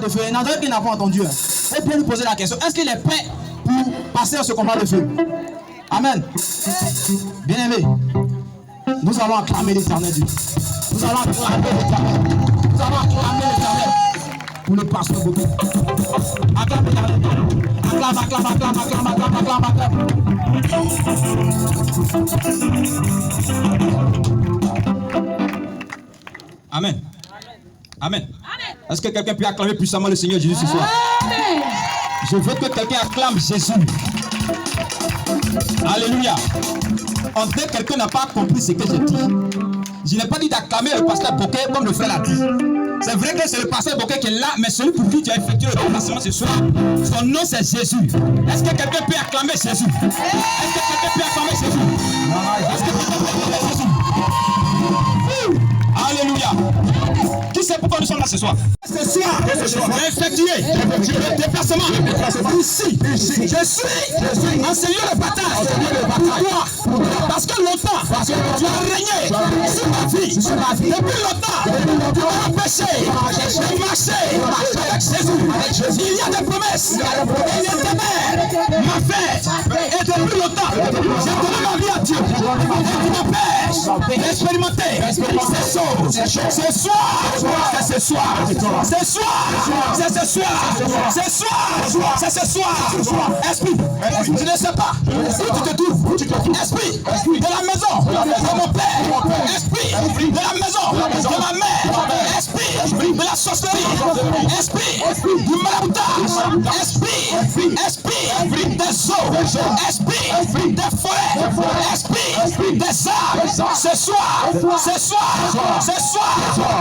de feu. Il y en a qui n'a pas entendu. Et puis lui poser la question, est-ce qu'il est prêt pour passer à ce combat de feu? Amen. Bien-aimés, nous allons acclamer l'Éternel Dieu. Nous allons acclamer l'Éternel. Nous allons acclamer l'Éternel pour le pasteur Bobby. Acclame l'Éternel. Acclame, acclame, acclame, acclame, acclame, acclame, Amen. Amen. Est-ce que quelqu'un peut acclamer puissamment le Seigneur Jésus ce soir? Amen. Je veux que quelqu'un acclame Jésus. Alléluia. En fait, quelqu'un n'a pas compris ce que j'ai dit. Je n'ai pas dit d'acclamer le pasteur Bokeh comme le frère l'a dit. C'est vrai que c'est le pasteur Bokeh qui est là, mais celui pour qui tu as effectué le déplacement ce soir, son nom c'est Jésus. Est-ce que quelqu'un peut acclamer Jésus? Est-ce que quelqu'un peut acclamer Jésus? Est-ce que quelqu'un peut acclamer Jésus? Alléluia. Qui sait pourquoi nous sommes là ce soir? Ce soir, effectué le déplacement ici. Je suis enseignant le bataille. Pourquoi? Parce que longtemps, tu as régné sur ma vie. Depuis longtemps, tu m'as empêché de marcher avec Jésus. Il y a des promesses. Il y a des mères, ma fête. Et depuis longtemps, j'ai donné ma vie à Dieu. Et tu m'empêches d'expérimenter ces choses. Ce soir, c'est ce soir. C'est ce soir, c'est ce soir, c'est ce soir. Esprit, tu ne sais pas où tu te trouves. Esprit de la maison de mon père. Esprit de la maison de ma mère. Esprit de la sorcellerie. Esprit du maraboutage. Esprit des eaux. Esprit des forêts. Esprit des arbres. Ce soir,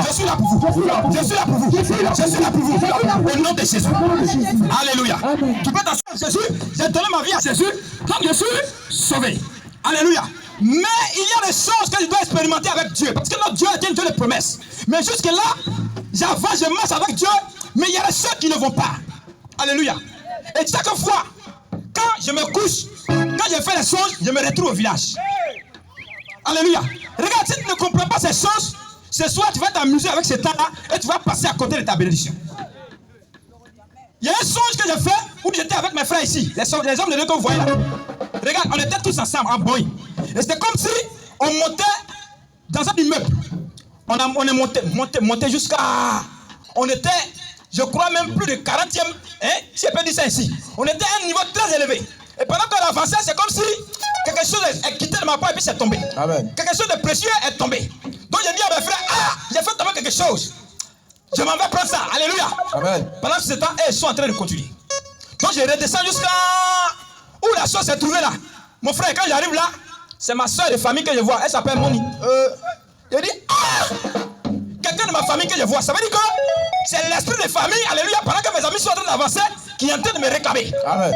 je suis là pour vous. Je suis là pour vous. Je suis là pour vous. Au nom de Jésus. Alléluia. Tu peux t'asseoir Jésus. J'ai donné ma vie à Jésus. Comme je suis sauvé. Alléluia. Mais il y a des choses que je dois expérimenter avec Dieu. Parce que notre Dieu est un Dieu de promesses. Mais jusque-là, j'avance, je marche avec Dieu. Mais il y a des choses qui ne vont pas. Alléluia. Et chaque fois, quand je me couche, quand je fais les choses, je me retrouve au village. Alléluia. Regarde, si tu ne comprends pas ces choses, ce soir, tu vas t'amuser avec ce temps-là et tu vas passer à côté de ta bénédiction. Il y a un songe que j'ai fait où j'étais avec mes frères ici, les hommes de Dieu que vous voyez là. Regarde, on était tous ensemble en boy. Et c'était comme si on montait dans un immeuble. On est monté jusqu'à... On était, je crois, même plus de 40e. Hein, si je peux dire ça ici. On était à un niveau très élevé. Et pendant qu'on avançait, c'est comme si quelque chose est quitté de ma part et puis c'est tombé. Amen. Quelque chose de précieux est tombé. Donc j'ai dit à mes frères, j'ai fait tomber quelque chose. Je m'en vais prendre ça. Alléluia. Amen. Pendant ce temps, ils sont en train de continuer. Donc je redescends jusqu'à où la chose s'est trouvée là. Mon frère, quand j'arrive là, c'est ma soeur de famille que je vois. Elle s'appelle Moni. Je dis, quelqu'un de ma famille que je vois. Ça veut dire que c'est l'esprit de famille, alléluia, pendant que mes amis sont en train d'avancer, qui est en train de me réclamer. Amen.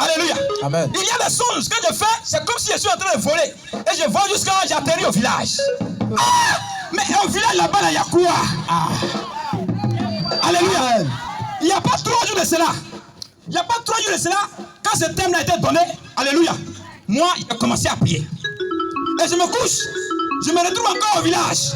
Alléluia. Amen. Il y a des songes que je fais, c'est comme si je suis en train de voler. Et je vole jusqu'à j'atterris au village. Mais au village là-bas, il y a quoi? Alléluia. Il n'y a pas 3 jours de cela. Il n'y a pas 3 jours de cela. Quand ce thème a été donné, alléluia, moi, j'ai commencé à prier. Et je me couche. Je me retrouve encore au village.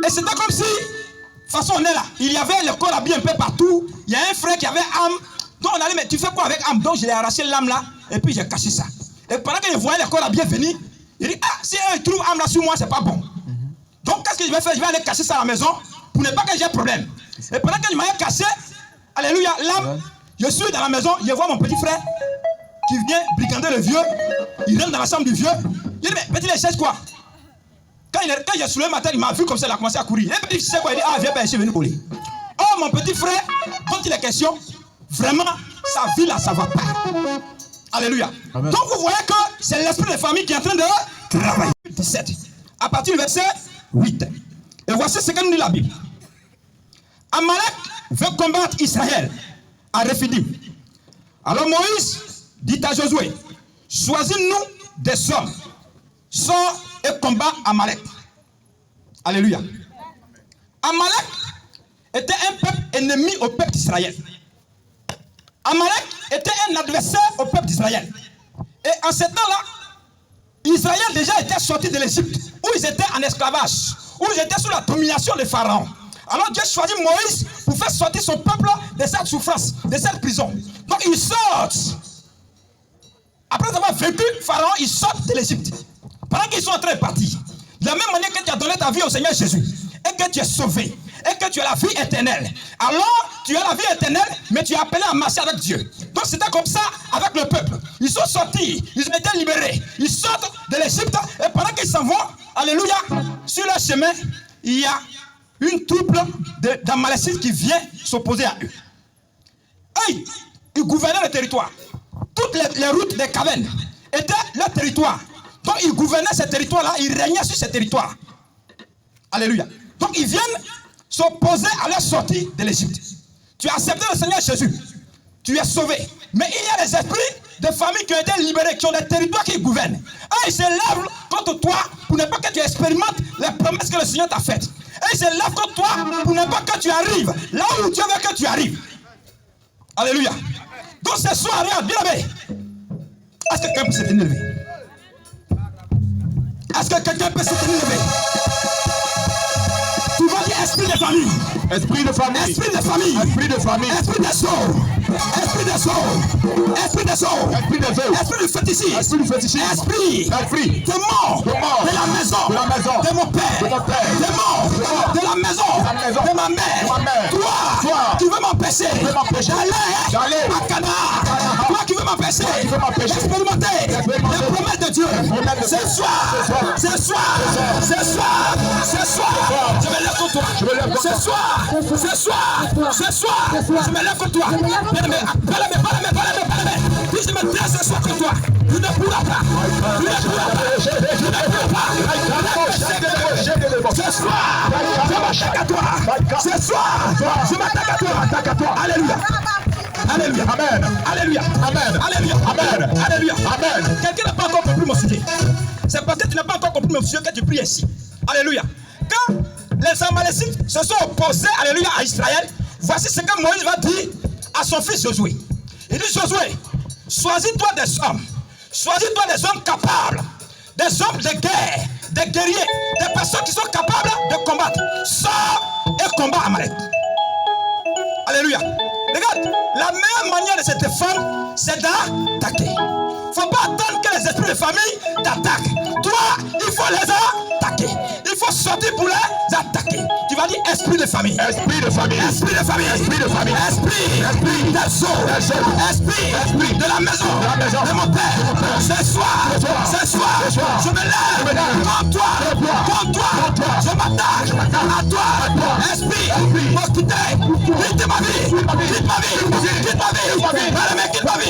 Et c'était comme si, de toute façon, on est là. Il y avait le corps habillé un peu partout. Il y a un frère qui avait âme. Donc on allait, mais tu fais quoi avec âme? Donc je l'ai arraché l'âme là. Et puis j'ai caché ça. Et pendant que je voyais le corps habillé venir, il dit, si un trouve âme là sur moi, c'est pas bon. Donc qu'est-ce que je vais faire? Je vais aller cacher ça à la maison pour ne pas que j'ai problème. Et pendant que je m'avais caché, alléluia, l'âme, je suis dans la maison, je vois mon petit frère qui vient brigander le vieux. Il rentre dans la chambre du vieux. Il dit, mais petit, il cherche quoi? Quand j'ai soulevé ma tête, il m'a vu comme ça, il a commencé à courir. Et puis, tu sais quoi? Il dit, viens, ben, je suis venu coller. Oh, mon petit frère, quand il est question, vraiment, sa vie là, ça va pas. Alléluia. Amen. Donc, vous voyez que c'est l'esprit de famille qui est en train de travailler. 17. À partir du verset 8. Et voici ce que nous dit la Bible. Amalek veut combattre Israël à Rephidim. Alors Moïse dit à Josué, choisis-nous des hommes, sors et combat Amalek. Alléluia. Amalek était un peuple ennemi au peuple d'Israël. Amalek était un adversaire au peuple d'Israël. Et en ce temps-là, Israël déjà était sorti de l'Égypte, où ils étaient en esclavage, où ils étaient sous la domination de Pharaon. Alors Dieu choisit Moïse pour faire sortir son peuple de cette souffrance, de cette prison. Donc ils sortent. Après avoir vaincu Pharaon, ils sortent de l'Égypte. Pendant qu'ils sont en train de partir, de la même manière que tu as donné ta vie au Seigneur Jésus, et que tu es sauvé, et que tu as la vie éternelle, alors tu as la vie éternelle, mais tu es appelé à marcher avec Dieu. Donc c'était comme ça avec le peuple. Ils sont sortis, ils ont été libérés. Ils sortent de l'Égypte, et pendant qu'ils s'en vont, alléluia, sur leur chemin, il y a une troupe d'Amalécites qui vient s'opposer à eux. Et ils gouvernaient le territoire. Toutes les routes des cavernes étaient leur territoire. Donc ils gouvernaient ce territoire-là, ils régnaient sur ce territoire. Alléluia. Donc ils viennent s'opposer à leur sortie de l'Égypte. Tu as accepté le Seigneur Jésus. Tu es sauvé. Mais il y a des esprits de familles qui ont été libérés, qui ont des territoires qui gouvernent. Et ils se lèvent contre toi pour ne pas que tu expérimentes les promesses que le Seigneur t'a faites. Et ils se lèvent contre toi pour ne pas que tu arrives là où Dieu veut que tu arrives. Alléluia. Donc ce soir, regarde, bien aimé. Est-ce que quelqu'un peut se tenir levé? Est-ce que quelqu'un peut se tenir levé? Tu vas dire esprit de famille. Esprit de famille. Esprit de famille. Esprit de famille. Esprit de sceaux. Esprit de sceaux. Esprit de sceaux. Esprit de sceaux. Esprit de fétichisme. Esprit de fétichisme. Esprit de mort. De la maison. De la maison. De mon père. De mon père. De mort. De la maison. De ma mère. Toi qui veux m'empêcher d'aller à Canaan. Toi qui veux m'empêcher d'expérimenter les promesses de Dieu. Ce soir. Je me lève contre toi. Ce soir, je me lève contre toi. Parle-moi. Si je me dresse ce soir contre toi, tu ne pourras pas. Ce soir, je m'attaque à toi. Ce soir, je m'attaque à toi. Alléluia. Alléluia. Amen. Alléluia. Amen. Alléluia. Amen. Alléluia. Amen. Quelqu'un n'a pas encore compris mon sujet. C'est parce que tu n'as pas encore compris mon sujet que tu pries ici. Alléluia. Quand les Amalécites se sont opposés, alléluia, à Israël, voici ce que Moïse va dire à son fils Josué. Il dit: Josué, choisis-toi des hommes. Choisis-toi des hommes capables, des hommes de guerre, des guerriers, des personnes qui sont capables de combattre. Sors et combat Amalek. Alléluia. Regarde, la meilleure manière de se défendre, c'est d'attaquer. Il ne faut pas attendre que les esprits de famille t'attaquent. Toi, il faut les attaquer. Il faut sortir pour les attaquer. Tu vas dire esprit de famille. Esprit de famille. Esprit de famille. Esprit de famille. Esprit des sceaux. Esprit de la maison. De mon père. Ce soir, je me lève contre toi. Je m'attaque à toi. Esprit, pour quitter. Quitte ma vie. Quitte ma vie. Quitte ma vie.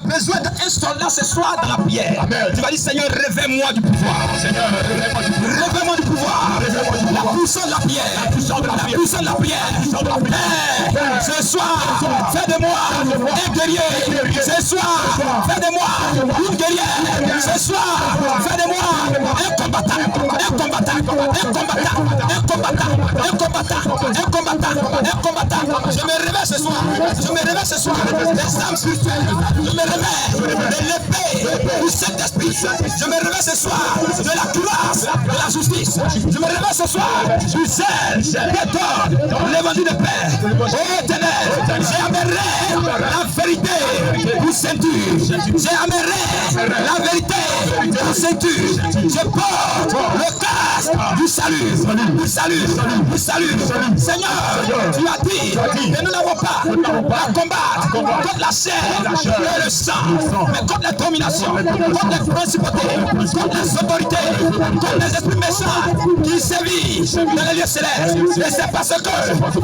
Besoin d'un soldat ce soir dans la prière. Amen. Tu vas dire: Seigneur, réveille-moi du pouvoir. Seigneur, réveille-moi du pouvoir. La puissance de la prière. La puissance de la prière. Ce soir, fais de moi un guerrier. Ce soir, fais de moi une guerrière. Ce soir, fais de moi un combattant. Je me réveille ce soir. Les âmes spirituelles. Je me réveille de l'épée du Saint-Esprit. Je me réveille ce soir de la grâce, de la justice. Je me réveille ce soir du zèle, des torts, l'évangile de paix. Ô Éternel, j'aimerais la vérité pour ceinture. J'aimerais la vérité pour ceinture. Je porte le casque du salut. Du salut, du salut. Seigneur, tu as dit que nous n'avons pas à combattre contre la chair et le sang, mais contre les dominations, contre les principautés, contre les autorités, contre les esprits méchants qui sévissent dans les lieux célestes. Et c'est parce que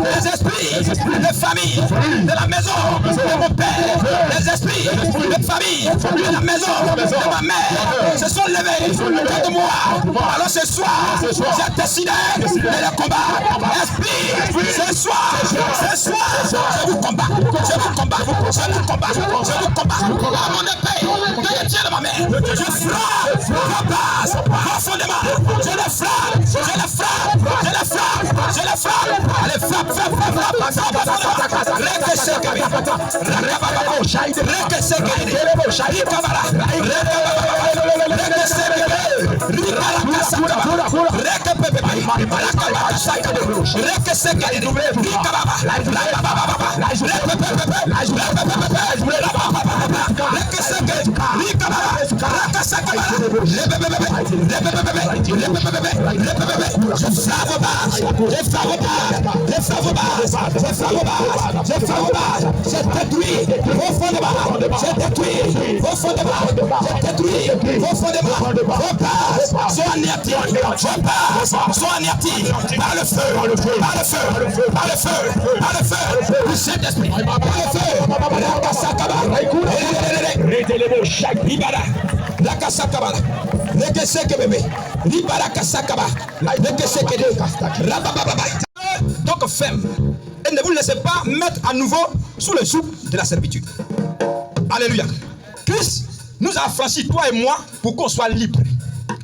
les esprits de famille de la maison de mon père, les esprits de famille de la maison de ma mère se sont levés contre moi. Alors ce soir, j'ai décidé de le combattre. Esprit, ce soir, je vous combat, je vous combat, je vous combat, je vous combat. À mon épée, que je tiens de ma main, je frappe la base profondément. Je le frappe, je le frappe, je le frappe, je le frappe. Allez, frappe, frappe, frappe, frappe, frappe, frappe. J'ai détruit vos fondements, j'ai détruit vos fondements, j'ai détruit vos fondements, vos bases sont anéanties, vos bases sont anéanties par le feu, par le feu, par le feu, par le feu, par le feu du Saint-Esprit, par le feu, la Kasakaba, la Kasakaba, le Keseke bébé, Ribara Kasakaba, le Keseke de Rabababa. Donc ferme. Et ne vous laissez pas mettre à nouveau sous le joug de la servitude. Alléluia. Christ nous a affranchis, toi et moi, pour qu'on soit libres.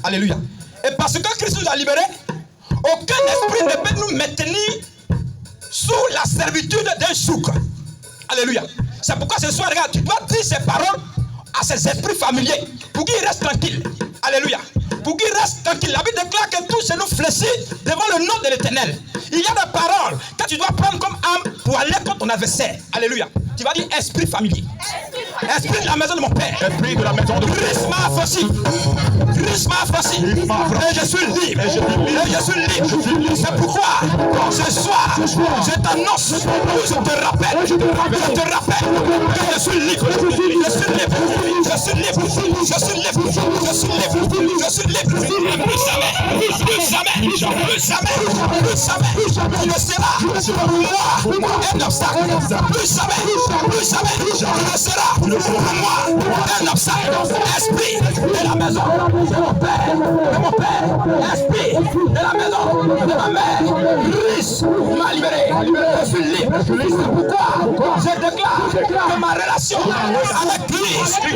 Alléluia. Et parce que Christ nous a libérés, aucun esprit ne peut nous maintenir sous la servitude d'un joug. Alléluia. C'est pourquoi ce soir, regarde, tu dois dire ces paroles à ces esprits familiers pour qu'ils restent tranquilles. Alléluia. Pour qu'ils restent tranquilles. La Bible déclare que tout chez nous fléchit devant le nom de l'Éternel. Il y a des paroles que tu dois prendre comme âme pour aller contre ton adversaire. Alléluia. Tu vas dire esprit familier. Esprit de la maison de mon père. Esprit de la maison de mon père. Christ m'a affranchi. Christ m'a affranchi. Et je suis libre. Et je suis libre. C'est pourquoi ce soir, je t'annonce, je te rappelle que je suis libre. Je suis libre. Je suis libre. Je suis libre. Je suis libre. Je suis libre. Plus jamais. Plus jamais. Plus jamais. Plus jamais. Tu ne seras pour moi un obstacle. Plus jamais. Plus jamais. Tu ne seras pour moi un obstacle. Esprit de la maison de mon père, esprit de la maison de ma mère, Christ m'a libéré. Je suis libre. C'est pourquoi je déclare que ma relation avec Christ est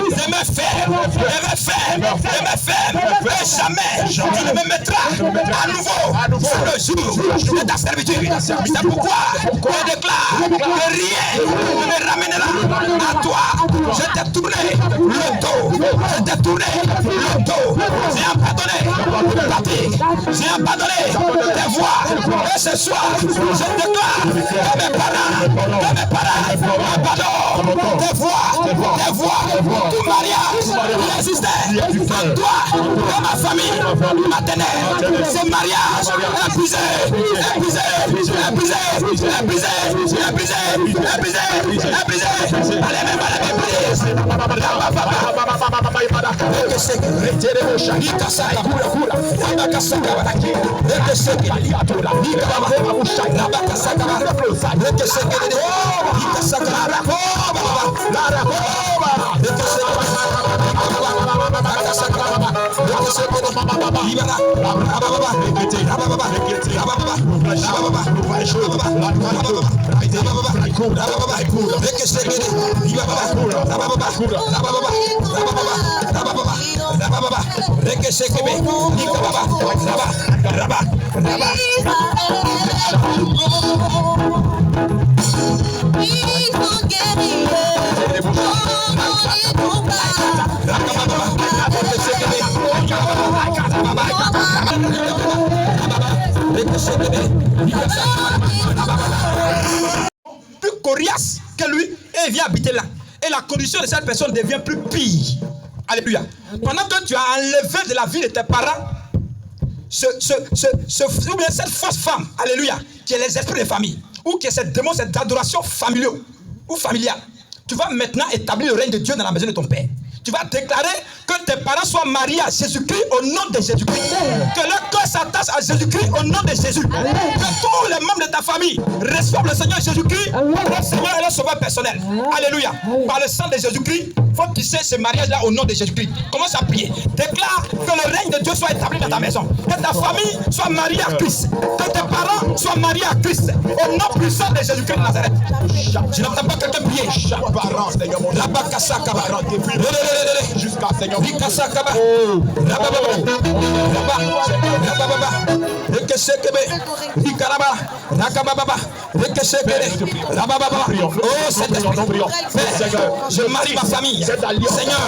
ferme. Et jamais tu ne me mettras à nouveau sous le joug de ta servitude. C'est pourquoi je déclare que rien ne me ramènera à toi. Je t'ai tourné le dos. Je t'ai tourné le dos. J'ai abandonné tes pratiques. J'ai abandonné tes voies. Et ce soir, je déclare que mes parents abandonnent tes voies. Tout mariage qui existait en toi, dans ma famille maternelle. Ce mariage est brisé. Allez, même à la brise. Ils sont guéris. Plus coriace que lui, et il vient habiter là. Et la condition de cette personne devient plus pire. Alléluia. Pendant que tu as enlevé de la vie de tes parents ou bien cette fausse femme, alléluia, qui est les esprits de famille, ou qui est cette démon, cette adoration familiale ou familiale, tu vas maintenant établir le règne de Dieu dans la maison de ton père. Tu vas déclarer que tes parents soient mariés à Jésus-Christ au nom de Jésus-Christ. Que leur cœur s'attache à Jésus-Christ au nom de Jésus. Que tous les membres de ta famille reçoivent le Seigneur Jésus-Christ, le Seigneur et le Sauveur personnel. Alléluia. Par le sang de Jésus-Christ, il faut tisser ce mariage-là au nom de Jésus-Christ. Commence à prier. Déclare que le règne de Dieu soit établi dans ta maison. Que ta famille soit mariée à Christ. Que tes parents soient mariés à Christ. Au nom puissant de Jésus-Christ de Nazareth. Je n'entends pas quelqu'un prier. Jusqu'à Seigneur. Je marie ma famille. Seigneur,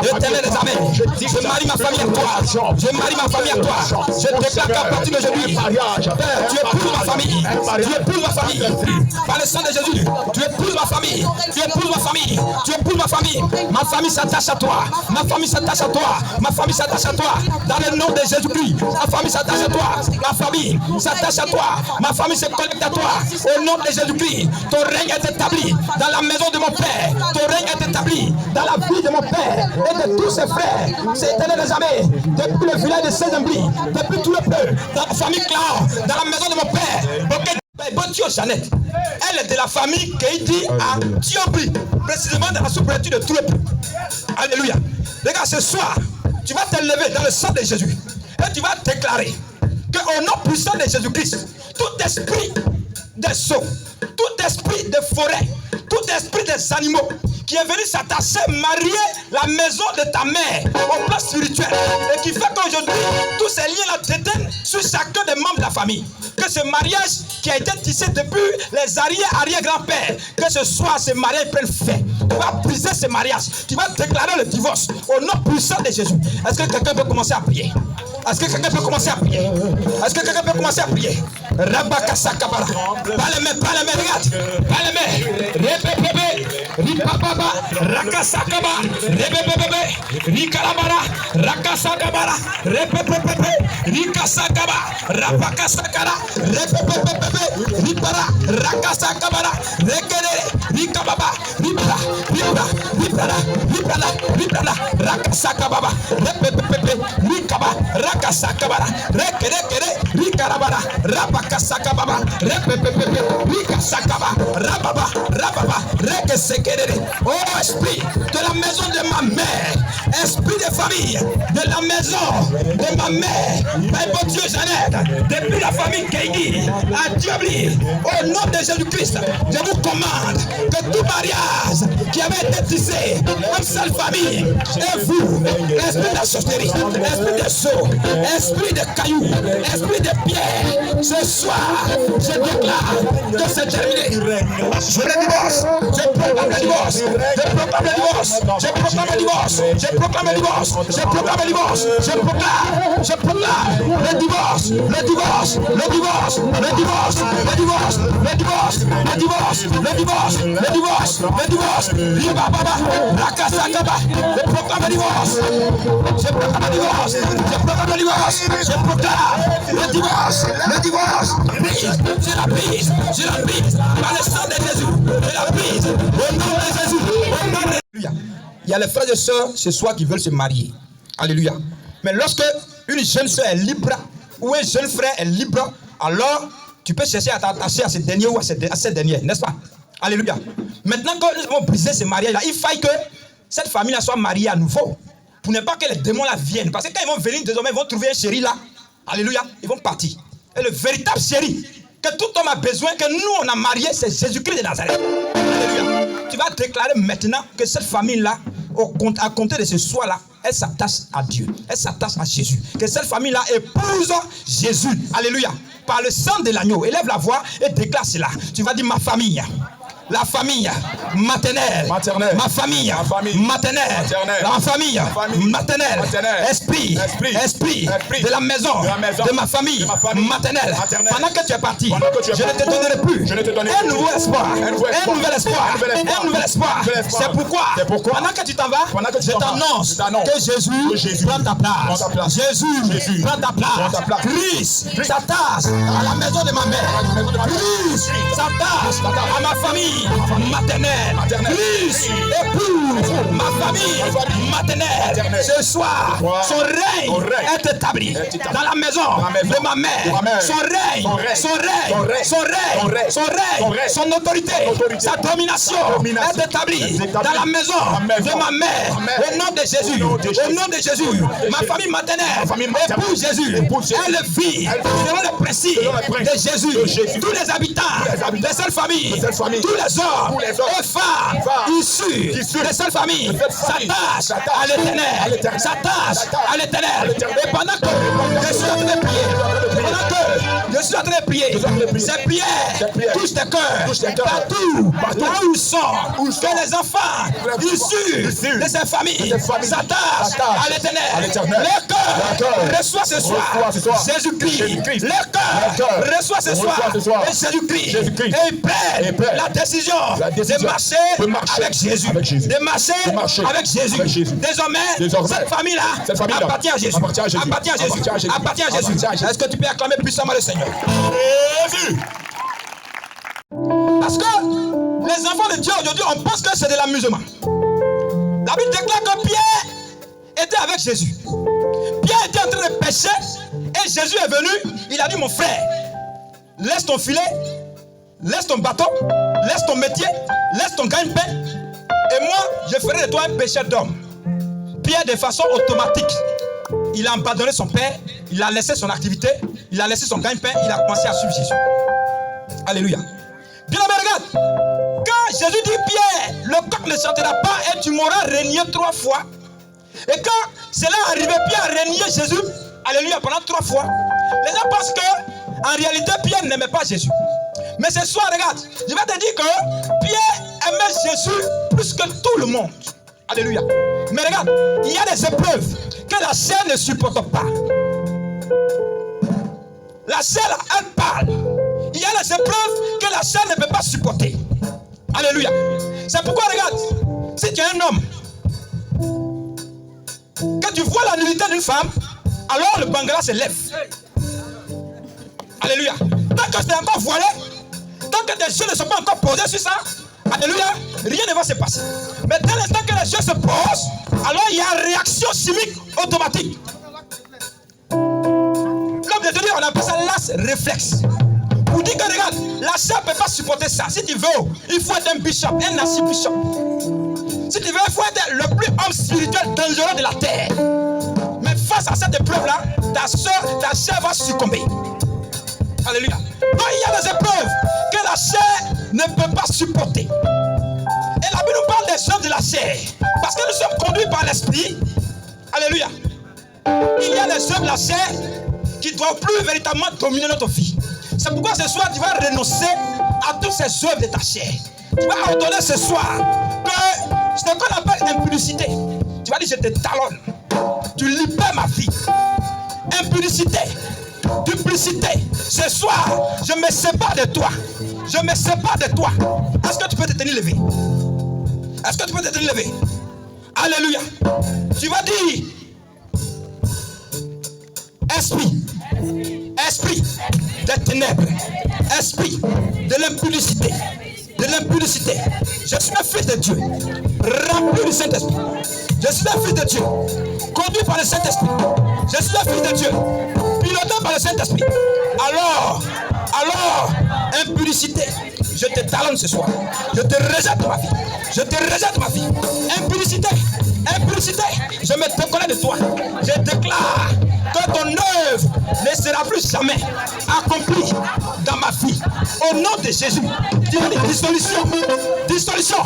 éternel des armées. Je marie ma famille à toi. Je marie ma famille à toi. Je déclare qu'à partir d'aujourd'hui, tu épouses ma famille. Tu épouses ma famille. Par le sang de Jésus, tu épouses ma famille. Tu épouses ma famille. Tu épouses ma famille. Ma famille s'attache à toi. Ma famille s'attache à toi. Ma famille s'attache à toi. Dans le nom de Jésus-Christ, ma famille s'attache à toi. Ma famille s'attache à toi. Ma famille se connecte à toi. Au nom de Jésus-Christ, ton règne est établi dans la maison de mon Père. Ton règne est établi dans la vie de mon Père et de tous ses frères. C'est éternel des armées. Depuis le village de Saint-Ambry, depuis tout le peuple, dans la famille Clan, dans la maison de mon Père. Bonne Jeannette, elle est de la famille qui dit à Thiobri, précisément dans la sous-préfecture de tout le peuple. Alléluia. Regarde, ce soir, tu vas te lever dans le sang de Jésus et tu vas déclarer qu'au nom puissant de Jésus-Christ, tout esprit des sauts, tout esprit de forêt, tout esprit des animaux qui est venu s'attacher, marier la maison de ta mère au plan spirituel et qui fait qu'aujourd'hui, tous ces liens-là détiennent sur chacun des membres de la famille. Que ce mariage qui a été tissé depuis les arrière-grands-pères, que ce soir, ce mariage prenne fait. Tu vas briser ce mariage. Tu vas déclarer le divorce au nom puissant de Jésus. Est-ce que quelqu'un peut commencer à prier? Est-ce que quelqu'un peut commencer à prier? Est-ce que quelqu'un peut commencer à prier? Rabakasakabara. Pas les mains, regarde. Pas les mains. Répépépé. Ripapapa. Rakasakaba. Répépépé. Rikalabara. Rakasakabara. Répépépé. Rikasakaba. Rapakasakara. Répépépé. Ripara. Rakasakabara. Rekere. Rikababa. Ripara. Ripara. Ripara. Ripara. Rakasakababa. Répépépé. Rikaba. Rakasakabara, rekerekere, rikarabara, rabakasakababa, repepepepe, rikasakaba, rababa, rekesekerere. Oh esprit de la maison de ma mère, esprit de famille de la maison de ma mère, Père Dieu Jeannette, depuis la famille Keidi à Thiobri, au nom de Jésus-Christ, je vous commande que tout mariage qui avait été tissé, une seule famille, et vous, esprit de la sorcellerie, esprit de sceaux, esprit de cailloux, esprit de pierre, ce soir, je déclare que c'est terminé. Je le divorce, je proclame le divorce, je proclame le divorce, je proclame le divorce, je proclame le divorce, je proclame le divorce, je proclame le divorce, le divorce, le divorce, le divorce, le divorce, le divorce, le divorce, le divorce, le divorce, le divorce, Riba Baba, Rakasakaba, je proclame le divorce, je proclame le divorce, je proclame le divorce, je proclame le divorce, le divorce, je la brise, par le sang de Jésus, je la brise, au nom de Jésus, au nom de Jésus. Il y a les frères et sœurs ce soir qui veulent se marier. Alléluia. Mais lorsque une jeune sœur est libre ou un jeune frère est libre, alors tu peux chercher à t'attacher à ce dernier ou à cette dernière, n'est-ce pas? Alléluia. Maintenant que nous avons brisé ce mariage-là, il faille que cette famille-là soit mariée à nouveau. Pour ne pas que les démons-là viennent. Parce que quand ils vont venir désormais, ils vont trouver un chéri là. Alléluia. Ils vont partir. Et le véritable chéri que tout homme a besoin, que nous on a marié, c'est Jésus-Christ de Nazareth. Alléluia. Tu vas déclarer maintenant que cette famille-là, à compter de ce soir-là, elle s'attache à Dieu. Elle s'attache à Jésus. Que cette famille-là épouse Jésus. Alléluia. Par le sang de l'agneau. Élève la voix et déclare cela. Tu vas dire ma famille la famille maternelle, ma famille maternelle, la famille maternelle, esprit de la maison, de ma famille maternelle. Pendant que tu es parti, je ne te donnerai plus un nouvel espoir, un nouvel espoir. C'est pourquoi, pendant que tu t'en vas, je t'annonce que Jésus prend ta place. Jésus prend ta place. Christ s'attache à la maison de ma mère. Christ s'attache à ma famille maternelle. Christ épouse ma famille maternelle. Ce soir, son règne est établi dans la maison de ma mère. Son règne, son autorité, sa domination est établie dans la maison de ma mère. Au nom de Jésus, ma famille maternelle épouse Jésus. Elle vit selon les principes de Jésus. Tous les habitants de cette famille, tous les hommes et femmes issus de cette famille s'attachent à l'Éternel. Et pendant que je suis en train de prier, ces prières touchent tes cœurs partout là où ils sont. Que les enfants issus de ces familles s'attachent à l'Éternel. Leur cœur reçoit ce soir Jésus-Christ. Leur cœur reçoit ce soir Jésus-Christ. Et ils prennent la décision de marcher avec Jésus. De marcher avec Jésus. Désormais, cette famille-là appartient à Jésus. Appartient à Jésus. Est-ce que tu peux acclamer puissamment le Seigneur? Jésus. Parce que les enfants de Dieu aujourd'hui, on pense que c'est de l'amusement. La Bible déclare que Pierre était avec Jésus. Pierre était en train de pécher et Jésus est venu. Il a dit, mon frère, laisse ton filet, laisse ton bâton, laisse ton métier, laisse ton gagne-pain et moi, je ferai de toi un pécheur d'homme. Pierre, de façon automatique, il a abandonné son père, il a laissé son activité, il a laissé son gagne-pain, il a commencé à suivre Jésus. Alléluia. Bien, regarde, quand Jésus dit Pierre, le coq ne chantera pas et tu m'auras régné 3 fois. Et quand cela est arrivé, Pierre a régné Jésus, alléluia, pendant 3 fois. Les gens pensent que, en réalité, Pierre n'aimait pas Jésus. Mais ce soir, regarde, je vais te dire que Pierre aimait Jésus plus que tout le monde. Alléluia. Mais regarde, il y a des épreuves que la chair ne supporte pas. La chair, elle parle. Il y a des épreuves que la chair ne peut pas supporter. Alléluia. C'est pourquoi, regarde, si tu es un homme, quand tu vois la nudité d'une femme, alors le bangala se lève. Alléluia. Tant que c'est encore voilé, tant que tes yeux ne sont pas encore posés sur ça, alléluia, rien ne va se passer. Mais dès l'instant que les yeux se posent, alors il y a une réaction chimique automatique. Comme je te dis, on appelle ça l'as réflexe. Pour dire que regarde, la chair ne peut pas supporter ça. Si tu veux, il faut être un bishop, un archibishop. Si tu veux, il faut être le plus homme spirituel dangereux de la terre. Mais face à cette épreuve-là, ta chair va succomber. Alléluia. Donc il y a des épreuves que la chair ne peut pas supporter. Et la Bible nous parle des œuvres de la chair. Parce que nous sommes conduits par l'esprit. Alléluia. Il y a des œuvres de la chair qui ne doivent plus véritablement dominer notre vie. C'est pourquoi ce soir tu vas renoncer à toutes ces œuvres de ta chair. Tu vas ordonner ce soir que ce qu'on appelle impudicité. Tu vas dire je te talonne. Tu libères ma vie. Impudicité. Duplicité. Ce soir, je me sépare de toi. Je me sépare de toi. Est-ce que tu peux te tenir levé? Est-ce que tu peux te tenir levé? Alléluia. Tu vas dire esprit des ténèbres, esprit de l'impudicité, je suis un fils de Dieu, rempli du Saint-Esprit. Je suis un fils de Dieu, conduit par le Saint-Esprit. Je suis un fils de Dieu, piloté par le Saint-Esprit. Alors, impudicité, je te talonne ce soir. Je te rejette ma vie. Je te rejette ma vie. Impudicité, je me décolle de toi. Je déclare que ton œuvre ne sera plus jamais accomplie dans ma vie. Au nom de Jésus, dissolution,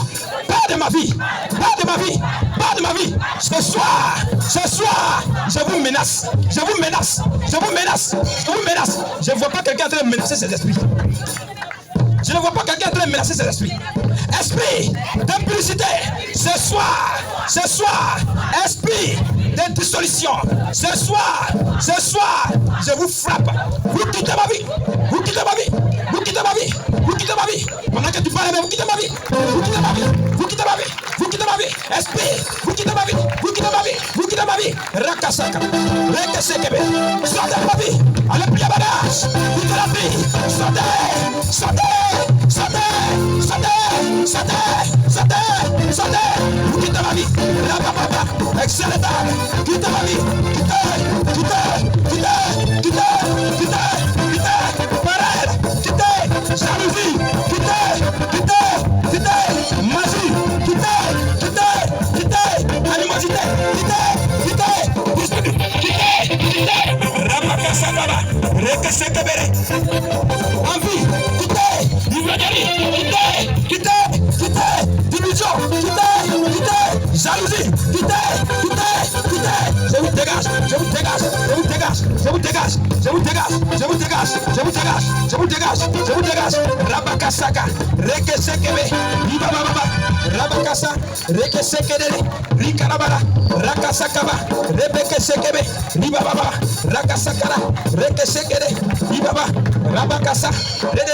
pas de ma vie, pas de ma vie, pas de ma vie. Ce soir, je vous menace. Je ne vois pas quelqu'un en train de menacer ses esprits. Je ne vois pas quelqu'un en train de menacer cet esprit. Esprit d'impudicité, ce soir, esprit de dissolution, ce soir, je vous frappe. Vous quittez ma vie, vous quittez ma vie, vous quittez ma vie, vous quittez ma vie. Pendant que tu parles, vous quittez ma vie, vous quittez ma vie, vous quittez ma vie, vous quittez ma vie. Esprit, vous quittez ma vie, vous quittez ma vie, vous quittez ma vie. Rakasaka, Rekesekebe, sortez de ma vie, allez prier bagage, quittez la vie, sortez, sortez, sortez, sortez, sortez, sortez, vous quittez ma vie, la papa, excellent, quittez ma vie, quittez, parade, quittez, jalousie, quittez, magie, quittez, animosité, quittez, Rabakasakaba, Rekesekebere, envie, quittez, ivrognerie, quittez, division, quittez, jalousie, quittez, je vous dégage, je vous dégage, je vous dégage, je vous dégage, je vous dégage, je vous dégage, je vous dégage, je vous dégage, je vous dégage, Rabakasaka, Rekesekebe, Ibababa, Rabakasa, Rekesekede, Rikarabara, Rakasakaba, Rebekesekebe, Ibababa, Rakasakara, Rekesekede, Ibaba, Rabakasa, Rede,